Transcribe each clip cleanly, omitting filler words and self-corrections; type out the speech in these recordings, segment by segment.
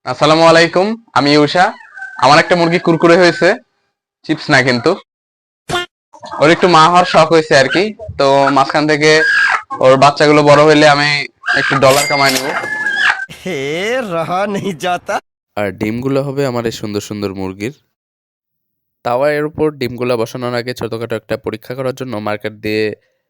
আসসালামু আলাইকুম। আমি ইউষা। আমার একটা মুরগি কুরকুরে হয়েছে, চিপস না কিন্তু। ওর একটু মা হওয়ার শখ হয়েছে আর কি। তো মাঝখান থেকে ওর বাচ্চাগুলো বড় হইলে আমি একটু ডলার কামাই নেব। हे रहा नहीं जाता। আর ডিমগুলো হবে আমার এই সুন্দর সুন্দর মুরগির। তাওয়ার উপর ডিমগুলো বসানোর আগে ছোটোখাটো একটা পরীক্ষা করার জন্য মার্কার দিয়ে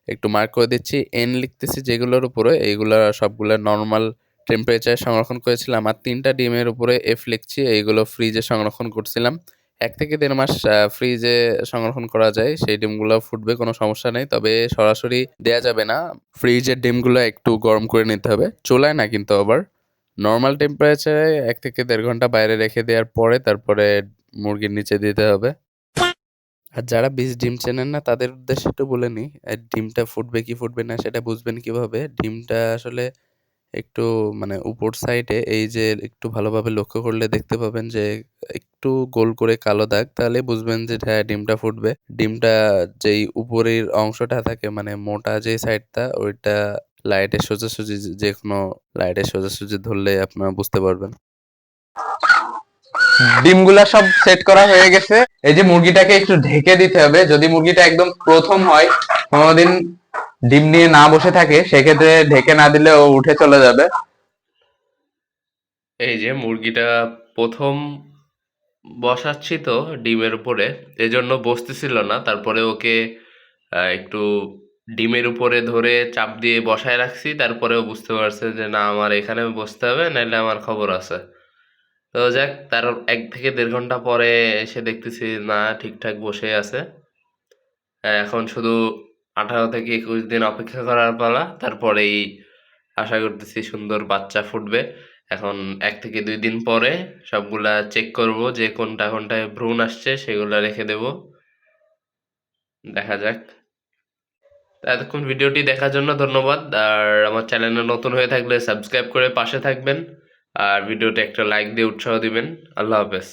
একটু মার্ক করে দিচ্ছি, এন লিখতেছি যেগুলোর উপরে, এইগুলো সবগুলো নর্মাল টেম্পারেচারে সংরক্ষণ করেছিলাম। আর 3টা ডিমের উপরে এফ লিখছি, এইগুলো ফ্রিজে সংরক্ষণ করছিলাম। 1 থেকে 1.5 মাস ফ্রিজে সংরক্ষণ করা যায়, সেই ডিমগুলো ফুটবে, কোনো সমস্যা নেই। তবে সরাসরি দেয়া যাবে না, ফ্রিজের ডিমগুলো একটু গরম করে নিতে হবে, চুলায় না কিন্তু। আবার নর্মাল টেম্পারেচারে 1 থেকে 1.5 ঘন্টা বাইরে রেখে দেওয়ার পরে তারপরে মুরগির নিচে দিতে হবে। আর যারা বীজ ডিম চেনেন না তাদের উদ্দেশ্যে একটু বলে নিই, ডিমটা ফুটবে কি ফুটবে না সেটা বুঝবেন কিভাবে। ডিমটা আসলে একটু মানে উপর সাইডে এই যে একটু ভালোভাবে লক্ষ্য করলে দেখতে পাবেন যে একটু গোল করে কালো দাগ, তাহলে বুঝবেন যে হ্যাঁ ডিমটা ফুটবে। ডিমটা যেই উপরের অংশটা থাকে মানে মোটা যে সাইডটা, ওইটা লাইটের সোজাসুজি, যে কোনো লাইটের সোজাসুজি ধরলে আপনারা বুঝতে পারবেন। ডিমগুলা সব সেট করা হয়ে গেছে। এই যে মুরগিটাকে একটু ঢেকে দিতে হবে। যদি মুরগিটা একদম প্রথম হয়, কোনোদিন ডিম নিয়ে না বসে থাকে, সেক্ষেত্রে ঢেকে না দিলে ও উঠে চলে যাবে। এই যে মুরগিটা প্রথম বসাচ্ছি তো ডিমের উপরে, এজন্য বসতেছিল না। তারপরে ওকে একটু ডিমের উপরে ধরে চাপ দিয়ে বসায় রাখছি, তারপরেও বুঝতে পারছে যে না, আমার এখানে বসতে হবে, নাহলে আমার খবর আছে। তো যাক, তার 1 থেকে 1.5 ঘন্টা পরে এসে দেখতেছি না, ঠিকঠাক বসে আছে। এখন শুধু 18 থেকে 21 দিন অপেক্ষা করার পালা, তারপরেই আশা করতেছি সুন্দর বাচ্চা ফুটবে। এখন 1 থেকে 2 দিন পরে সবগুলা চেক করব যে কোনটা কোনটায় ভ্রূণ আসছে, সেগুলা রেখে দেব। দেখা যাক। তো এতক্ষণ ভিডিওটি দেখার জন্য ধন্যবাদ। আর আমার চ্যানেলে নতুন হয়ে থাকলে সাবস্ক্রাইব করে পাশে থাকবেন। আর ভিডিওতে একটা লাইক দিয়ে উৎসাহ দিবেন। আল্লাহ হাফেজ।